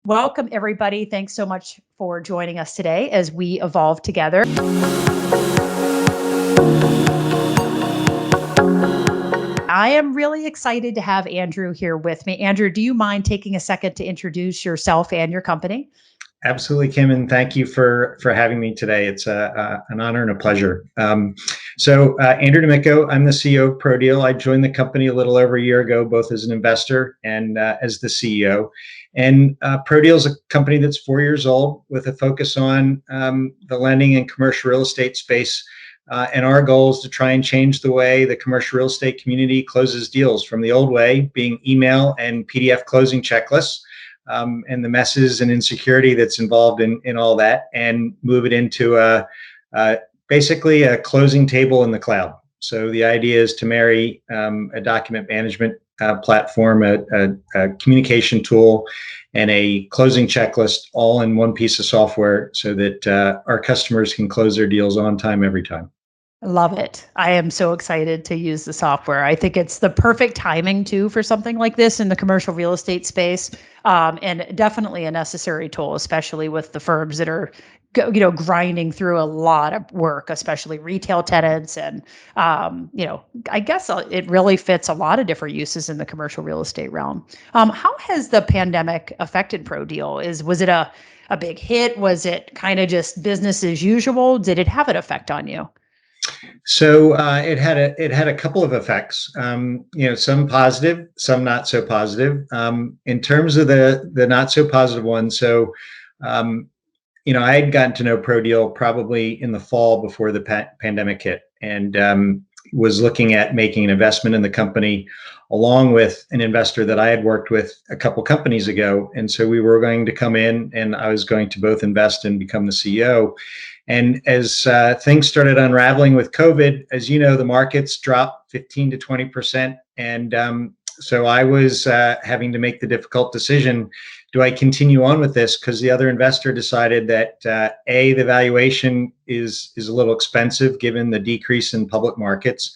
Welcome, everybody. Thanks so much for joining us today as we evolve together. I am really excited to have Andrew here with me. Andrew, do you mind taking a second to introduce yourself and your company? Absolutely, Kim, and thank you for having me today. It's an honor and a pleasure. Andrew D'Amico, I'm the CEO of ProDeal. I joined the company a little over a year ago, both as an investor and as the CEO. And ProDeal is a company that's 4 years old with a focus on the lending and commercial real estate space. And our goal is to try and change the way the commercial real estate community closes deals from the old way, being email and PDF closing checklists, and the messes and insecurity that's involved in all that, and move it into basically a closing table in the cloud. So the idea is to marry a document management platform, a communication tool, and a closing checklist all in one piece of software so that our customers can close their deals on time every time. Love it. I am so excited to use the software. I think it's the perfect timing too for something like this in the commercial real estate space, and definitely a necessary tool, especially with the firms that are, grinding through a lot of work, especially retail tenants, and I guess it really fits a lot of different uses in the commercial real estate realm. How has the pandemic affected ProDeal? Was it a big hit? Was it kind of just business as usual? Did it have an effect on you? So it had a couple of effects. Some positive, some not so positive. In terms of the not so positive ones, um, I had gotten to know ProDeal probably in the fall before the pandemic hit, and was looking at making an investment in the company along with an investor that I had worked with a couple companies ago. And so we were going to come in, and I was going to both invest and become the CEO. And as things started unraveling with COVID, as you know, the markets dropped 15 to 20%. And so I was having to make the difficult decision. Do I continue on with this? Because the other investor decided that the valuation is a little expensive given the decrease in public markets.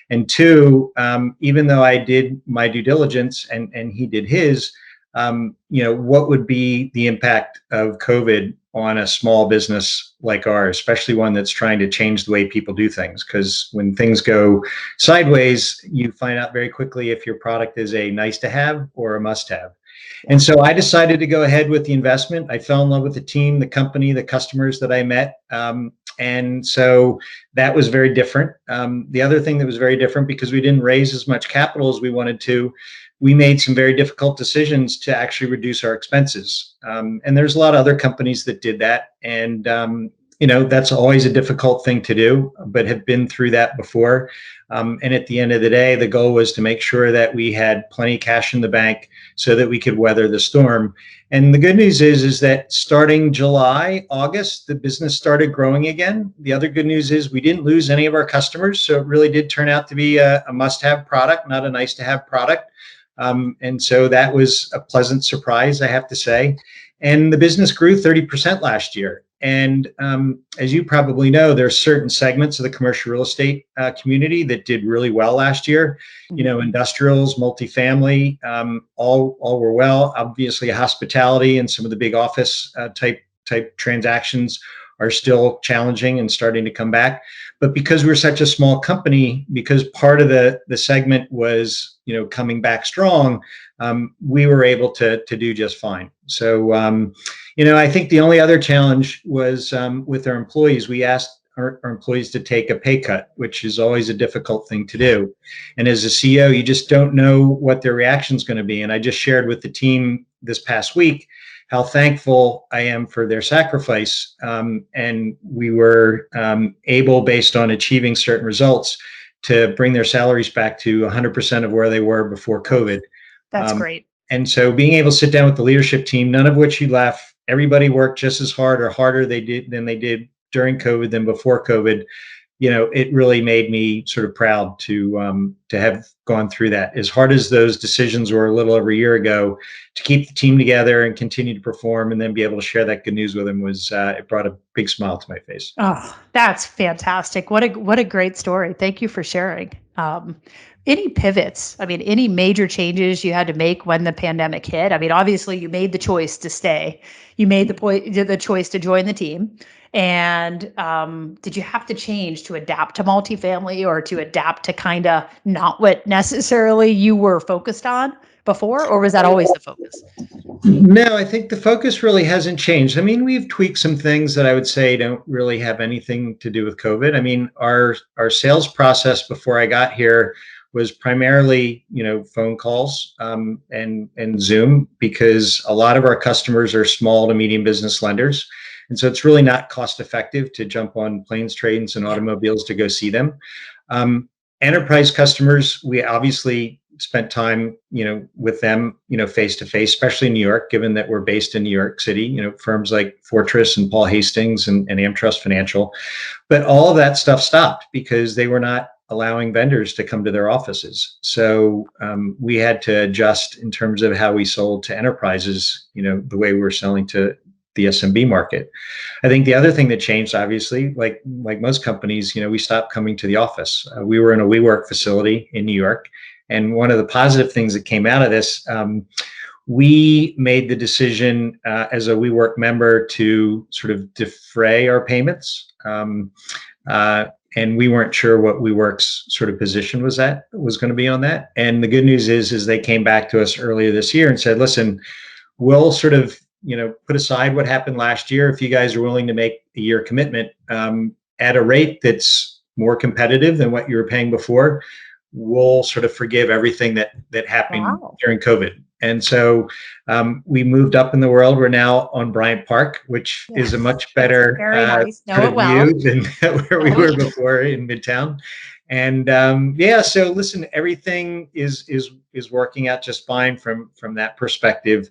And two, even though I did my due diligence and he did his, what would be the impact of COVID on a small business like ours, especially one that's trying to change the way people do things? Because when things go sideways, you find out very quickly if your product is a nice to have or a must have. And so I decided to go ahead with the investment. I fell in love with the team, the company, the customers that I met. And so that was very different. The other thing that was very different, because we didn't raise as much capital as we wanted to, we made some very difficult decisions to actually reduce our expenses. And there's a lot of other companies that did that. And, that's always a difficult thing to do, but have been through that before. And at the end of the day, the goal was to make sure that we had plenty of cash in the bank so that we could weather the storm. And the good news is that starting July, August, the business started growing again. The other good news is we didn't lose any of our customers. So it really did turn out to be a must-have product, not a nice-to-have product. And so that was a pleasant surprise, I have to say. And the business grew 30% last year. And as you probably know, there are certain segments of the commercial real estate community that did really well last year. Industrials, multifamily, all were well. Obviously, hospitality and some of the big office type transactions are still challenging and starting to come back. But because we're such a small company, because part of the segment was coming back strong, we were able to do just fine. So I think the only other challenge was with our employees. We asked our employees to take a pay cut, which is always a difficult thing to do. And as a CEO, you just don't know what their reaction is going to be. And I just shared with the team this past week how thankful I am for their sacrifice. And we were able, based on achieving certain results, to bring their salaries back to 100% of where they were before COVID. That's great. And so being able to sit down with the leadership team, none of which you left, everybody worked just as hard or harder than they did during COVID than before COVID. It really made me sort of proud to have gone through that. As hard as those decisions were a little over a year ago, to keep the team together and continue to perform, and then be able to share that good news with them it brought a big smile to my face. Oh, that's fantastic. What a great story. Thank you for sharing. Any pivots? I mean, any major changes you had to make when the pandemic hit? I mean, obviously you made the choice to stay. You made the choice to join the team. And did you have to change to adapt to multifamily or to adapt to kind of not what necessarily you were focused on before, or was that always the focus? No, I think the focus really hasn't changed. I mean, we've tweaked some things that I would say don't really have anything to do with COVID. I mean, our sales process before I got here was primarily, phone calls and Zoom, because a lot of our customers are small to medium business lenders. And so it's really not cost effective to jump on planes, trains, and automobiles to go see them. Enterprise customers, we obviously spent time, with them, face to face, especially in New York, given that we're based in New York City, firms like Fortress and Paul Hastings and AmTrust Financial. But all of that stuff stopped because they were not allowing vendors to come to their offices. So we had to adjust in terms of how we sold to enterprises, the way we were selling to the SMB market. I think the other thing that changed, obviously, like most companies, we stopped coming to the office. We were in a WeWork facility in New York. And one of the positive things that came out of this, we made the decision as a WeWork member to sort of defray our payments. And we weren't sure what WeWork's sort of position was going to be on that. And the good news is they came back to us earlier this year and said, listen, we'll sort of, put aside what happened last year. If you guys are willing to make a year commitment at a rate that's more competitive than what you were paying before, we'll sort of forgive everything that happened during COVID. And so we moved up in the world. We're now on Bryant Park, which is a much better view than where we were before in Midtown. And so listen, everything is working out just fine from that perspective.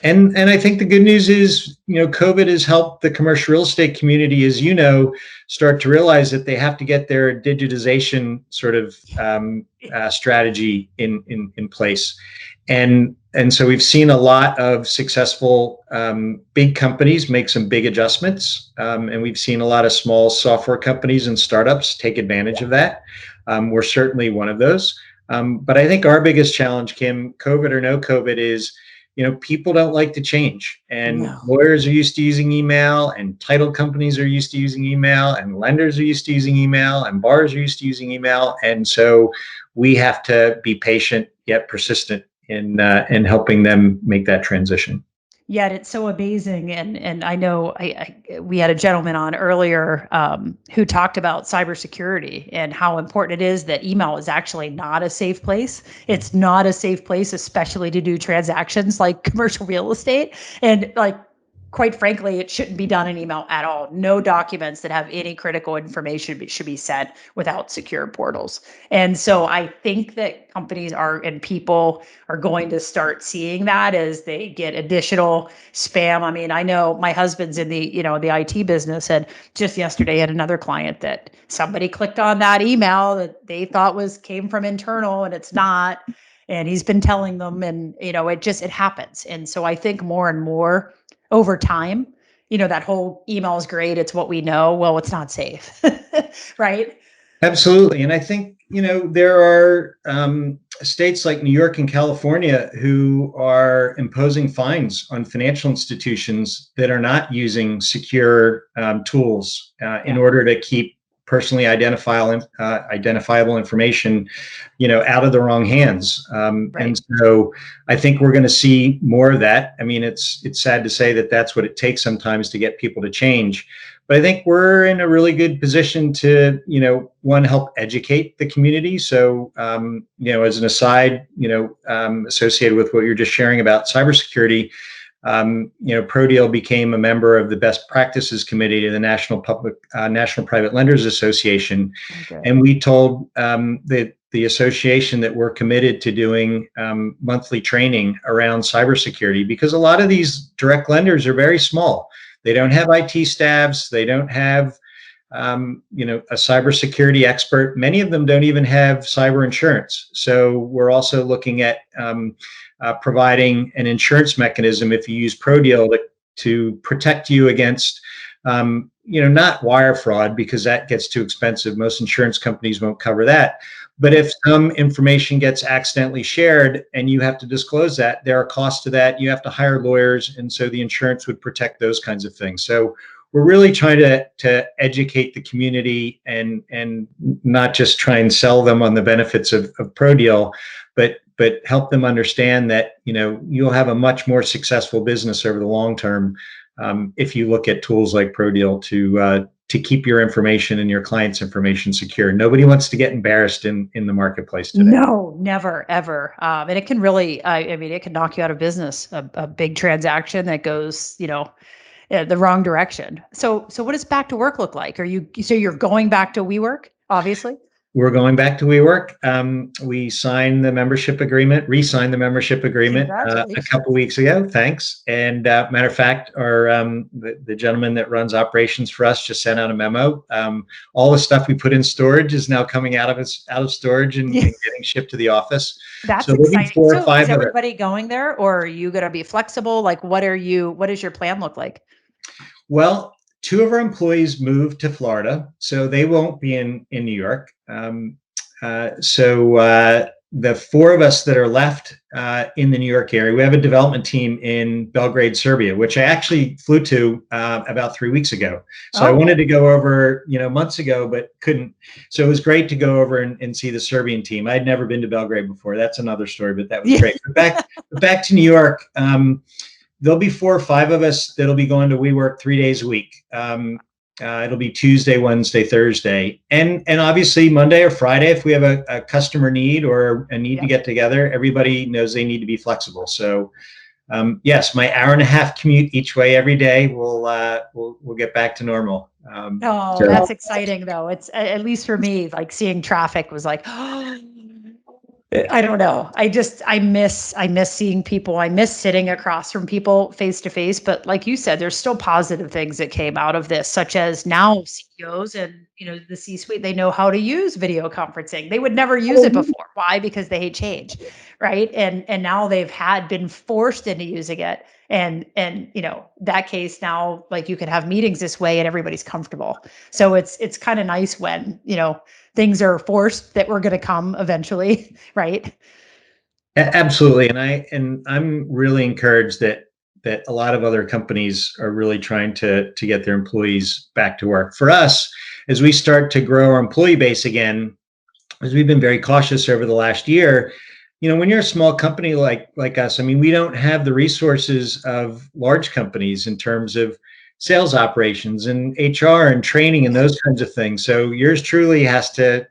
And I think the good news is, COVID has helped the commercial real estate community, as start to realize that they have to get their digitization sort of strategy in place. And so we've seen a lot of successful big companies make some big adjustments. And we've seen a lot of small software companies and startups take advantage of that. We're certainly one of those. But I think our biggest challenge, Kim, COVID or no COVID, is people don't like to change, and lawyers are used to using email, and title companies are used to using email, and lenders are used to using email, and bars are used to using email. And so we have to be patient yet persistent in helping them make that transition. Yet it's so amazing. And I know we had a gentleman on earlier who talked about cybersecurity and how important it is that email is actually not a safe place. It's not a safe place, especially to do transactions like commercial real estate. And quite frankly, it shouldn't be done in email at all. No documents that have any critical information should be sent without secure portals. And so I think that companies and people are going to start seeing that as they get additional spam. I mean, I know my husband's in the IT business, and just yesterday had another client that somebody clicked on that email that they thought came from internal, and it's not. And he's been telling them, and it happens. And so I think more and more over time, that whole email is great, it's what we know. Well, it's not safe, right? Absolutely. And I think, there are states like New York and California who are imposing fines on financial institutions that are not using secure tools in order to keep personally identifiable information, out of the wrong hands. Right. And so I think we're going to see more of that. I mean, it's sad to say that that's what it takes sometimes to get people to change. But I think we're in a really good position to, one, help educate the community. So, as an aside, associated with what you're just sharing about cybersecurity, ProDeal became a member of the Best Practices Committee to the National Private Lenders Association. Okay. And we told the association that we're committed to doing monthly training around cybersecurity, because a lot of these direct lenders are very small. They don't have IT staffs. They don't have a cybersecurity expert. Many of them don't even have cyber insurance. So we're also looking at providing an insurance mechanism if you use ProDeal to protect you against, not wire fraud, because that gets too expensive. Most insurance companies won't cover that, But if some information gets accidentally shared and you have to disclose that, there are costs to that. You have to hire lawyers. And so the insurance would protect those kinds of things. So we're really trying to educate the community and not just try and sell them on the benefits of ProDeal, but help them understand that, you'll have a much more successful business over the long term if you look at tools like ProDeal to keep your information and your clients' information secure. Nobody wants to get embarrassed in the marketplace today. No, never, ever. And it can really, I mean, it can knock you out of business, a big transaction that goes, the wrong direction. So what does back to work look like? So you're going back to WeWork, obviously? We're going back to WeWork. We signed the membership agreement, re-signed the membership agreement a couple weeks ago. Thanks. And matter of fact, our the gentleman that runs operations for us just sent out a memo. All the stuff we put in storage is now coming out of storage and getting shipped to the office. That's so exciting. 4 or 5 is everybody going there, or are you going to be flexible? Like, what does your plan look like? Well, 2 of our employees moved to Florida, so they won't be in New York. The 4 of us that are left in the New York area, we have a development team in Belgrade, Serbia, which I actually flew to about 3 weeks ago. So I wanted to go over, months ago, but couldn't. So it was great to go over and see the Serbian team. I'd never been to Belgrade before. That's another story, but that was great. But back to New York. There'll be 4 or 5 of us that'll be going to WeWork 3 days a week. It'll be Tuesday, Wednesday, Thursday, and obviously Monday or Friday if we have a customer need or a need to get together. Everybody knows they need to be flexible. So, yes, my hour-and-a-half commute each way every day we'll get back to normal. That's exciting though. It's at least for me, like seeing traffic was like. I don't know. I miss seeing people. I miss sitting across from people face to face. But like you said, there's still positive things that came out of this, such as now CEOs and the C-suite, they know how to use video conferencing. They would never use it before. Why? Because they hate change, right? And now they've been forced into using it. And that case now, like you can have meetings this way and everybody's comfortable. So it's kind of nice when things are forced that we're going to come eventually, right? Absolutely, and I'm really encouraged that a lot of other companies are really trying to get their employees back to work. For us, as we start to grow our employee base again, as we've been very cautious over the last year, when you're a small company like us, I mean, we don't have the resources of large companies in terms of sales operations and HR and training and those kinds of things. So yours truly has to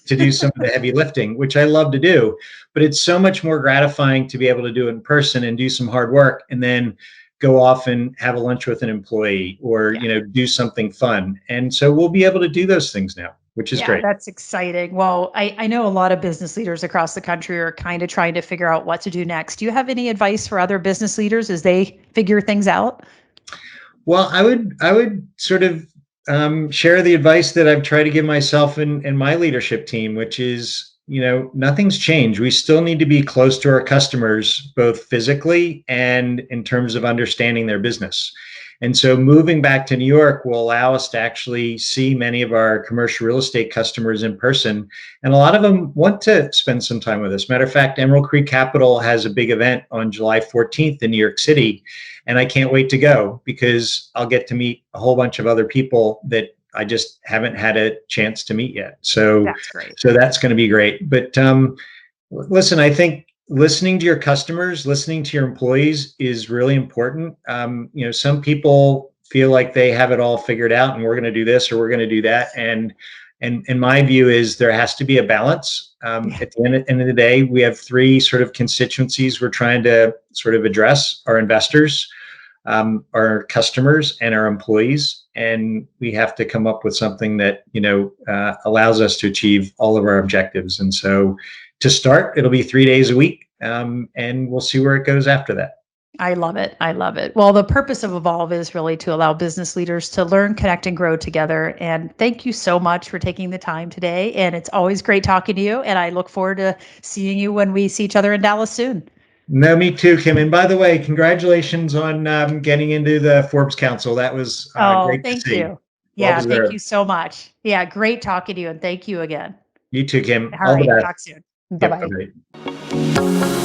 do some of the heavy lifting, which I love to do, but it's so much more gratifying to be able to do it in person and do some hard work and then go off and have a lunch with an employee or, do something fun. And so we'll be able to do those things now, which is great. That's exciting. Well, I know a lot of business leaders across the country are kind of trying to figure out what to do next. Do you have any advice for other business leaders as they figure things out? Well, I would sort of share the advice that I've tried to give myself and my leadership team, which is, nothing's changed. We still need to be close to our customers, both physically and in terms of understanding their business. And so moving back to New York will allow us to actually see many of our commercial real estate customers in person. And a lot of them want to spend some time with us. Matter of fact, Emerald Creek Capital has a big event on July 14th in New York City. And I can't wait to go because I'll get to meet a whole bunch of other people that I just haven't had a chance to meet yet. So that's great. So that's going to be great. But listen, I think listening to your customers, listening to your employees is really important. Some people feel like they have it all figured out and we're going to do this or we're going to do that. And my view is there has to be a balance. At the end of the day, we have 3 sort of constituencies we're trying to sort of address: our investors, our customers, and our employees. And we have to come up with something that, allows us to achieve all of our objectives. And so to start, it'll be 3 days a week, and we'll see where it goes after that. I love it. I love it. Well, the purpose of Evolve is really to allow business leaders to learn, connect, and grow together. And thank you so much for taking the time today. And it's always great talking to you. And I look forward to seeing you when we see each other in Dallas soon. No, me too, Kim. And by the way, congratulations on getting into the Forbes Council. That was great to see. Thank you. Yeah, thank you so much. Yeah, great talking to you. And thank you again. You too, Kim. All All the right. best. Talk soon. Yep. Bye-bye. Bye.